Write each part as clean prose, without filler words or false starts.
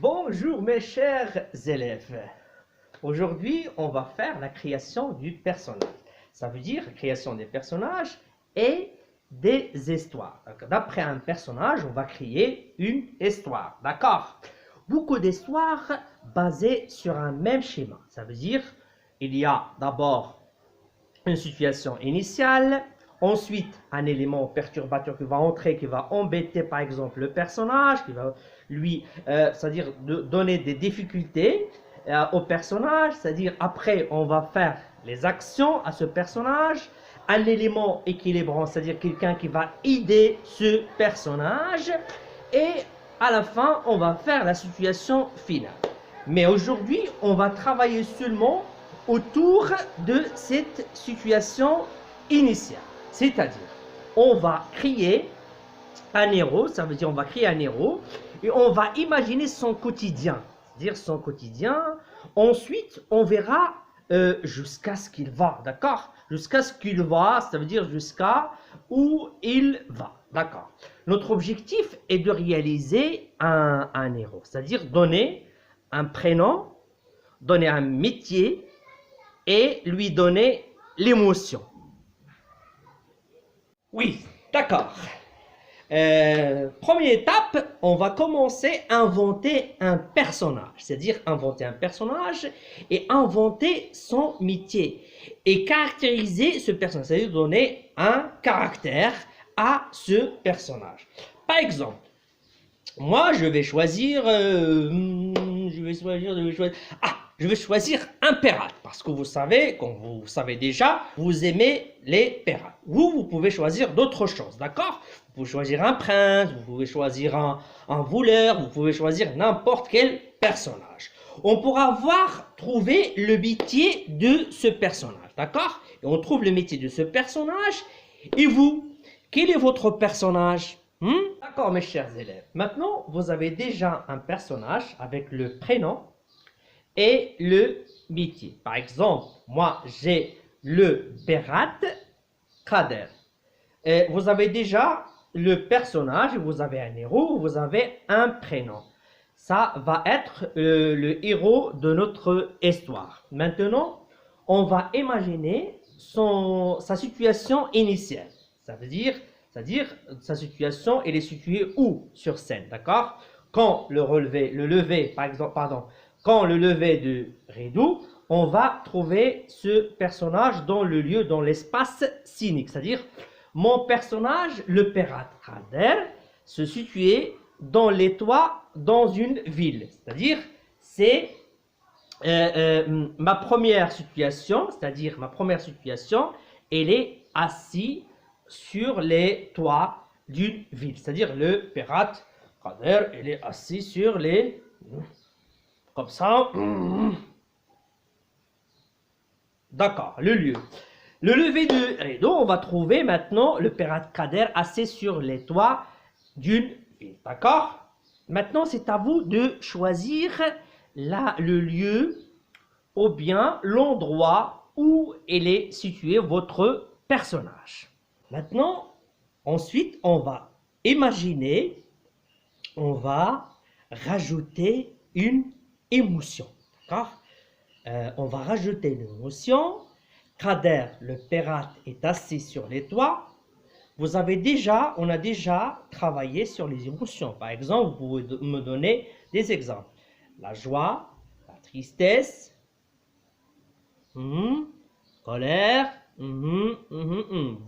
Bonjour mes chers élèves. Aujourd'hui, on va faire la création du personnage. Ça veut dire la création des personnages et des histoires. D'après un personnage, on va créer une histoire. D'accord? Beaucoup d'histoires basées sur un même schéma. Ça veut dire il y a d'abord une situation initiale, ensuite un élément perturbateur qui va entrer, qui va embêter par exemple le personnage, qui va lui, c'est-à-dire donner des difficultés au personnage, c'est-à-dire après on va faire les actions à ce personnage, un élément équilibrant, c'est-à-dire quelqu'un qui va aider ce personnage, et à la fin on va faire la situation finale. Mais aujourd'hui on va travailler seulement autour de cette situation initiale. C'est-à-dire, on va créer un héros, ça veut dire on va créer un héros, et on va imaginer son quotidien. C'est-à-dire son quotidien. Ensuite, on verra jusqu'à ce qu'il va, d'accord? Jusqu'à ce qu'il va, ça veut dire jusqu'à où il va, d'accord? Notre objectif est de réaliser un héros, c'est-à-dire donner un prénom, donner un métier, et lui donner l'émotion. Oui, d'accord. Première étape, on va commencer à inventer un personnage. C'est-à-dire inventer un personnage et inventer son métier. Et caractériser ce personnage. C'est-à-dire donner un caractère à ce personnage. Par exemple, moi, je vais choisir... je vais choisir un pirate. Parce que vous savez, comme vous savez déjà, vous aimez les pirates. Vous pouvez choisir d'autres choses, d'accord? Vous pouvez choisir un prince, vous pouvez choisir un voleur, vous pouvez choisir n'importe quel personnage. On pourra voir, trouver le métier de ce personnage, d'accord? Et on trouve le métier de ce personnage. Et vous, quel est votre personnage? D'accord, mes chers élèves. Maintenant, vous avez déjà un personnage avec le prénom et le métier. Par exemple, moi, j'ai le pirate Kader. Et vous avez déjà le personnage, vous avez un héros, vous avez un prénom. Ça va être le héros de notre histoire. Maintenant, on va imaginer sa situation initiale. Ça veut dire, c'est-à-dire sa situation, elle est située où sur scène, d'accord? Quand le lever, par exemple, pardon, quand le lever de rideau, on va trouver ce personnage dans le lieu, dans l'espace scénique, c'est-à-dire mon personnage, le pirate Kader, se situait dans les toits dans une ville. C'est-à-dire, c'est ma première situation, c'est-à-dire ma première situation, elle est assise sur les toits d'une ville. C'est-à-dire le pirate Kader, il est assis sur les... comme ça. D'accord, le lieu. Le lever de rideau, on va trouver maintenant le pirate Kader assis sur les toits d'une ville. D'accord? Maintenant, c'est à vous de choisir le lieu ou bien l'endroit où il est situé votre personnage. Maintenant, ensuite, on va imaginer, on va rajouter une émotion. D'accord? On va rajouter une émotion. Kader, le pirate, est assis sur les toits. On a déjà travaillé sur les émotions. Par exemple, vous pouvez me donner des exemples. La joie, la tristesse, colère,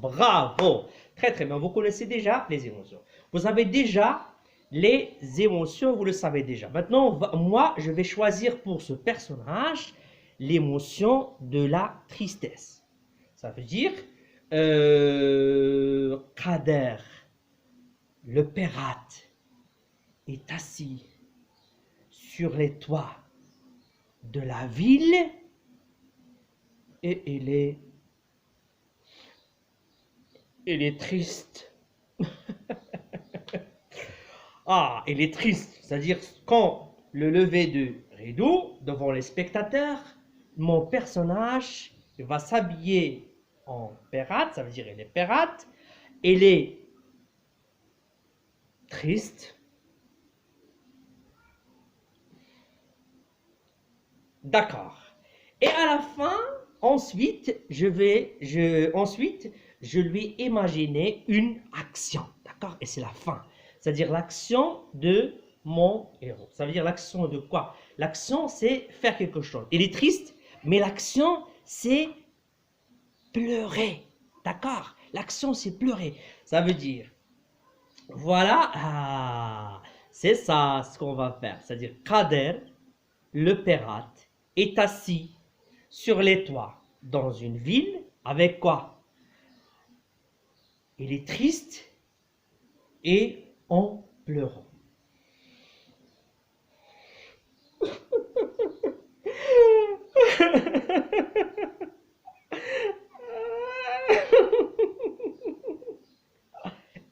bravo. Très très bien, vous connaissez déjà les émotions. Vous avez déjà les émotions, vous le savez déjà. Maintenant, moi, je vais choisir pour ce personnage l'émotion de la tristesse. Ça veut dire Kader, le pirate, est assis sur les toits de la ville et il est triste. Ah, il est triste, c'est-à-dire quand le lever de rideau devant les spectateurs, mon personnage va s'habiller en pirate, ça veut dire il est pirate, il est triste, D'accord. Et à la fin, ensuite, je lui ai imaginé une action. D'accord? Et c'est la fin. C'est-à-dire l'action de mon héros. Ça veut dire l'action de quoi? L'action, c'est faire quelque chose. Il est triste, mais l'action, c'est pleurer. D'accord? L'action, c'est pleurer. Ça veut dire, voilà, c'est ça ce qu'on va faire. C'est-à-dire, Kader, le pirate, est assis sur les toits dans une ville avec quoi? Il est triste et en pleurant.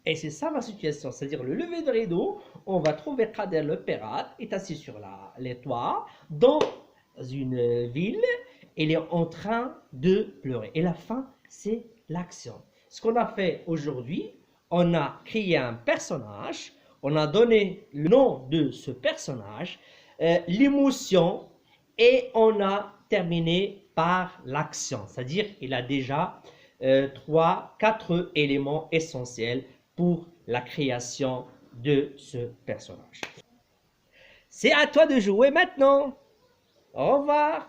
Et c'est ça ma situation, c'est-à-dire le lever de rideau, on va trouver Kader le pirate est assis sur les toits dans une ville, il est en train de pleurer. Et la fin, c'est l'action. Ce qu'on a fait aujourd'hui, on a créé un personnage, on a donné le nom de ce personnage, l'émotion, et on a terminé par l'action. C'est-à-dire il a déjà 4 éléments essentiels pour la création de ce personnage. C'est à toi de jouer maintenant. Au revoir.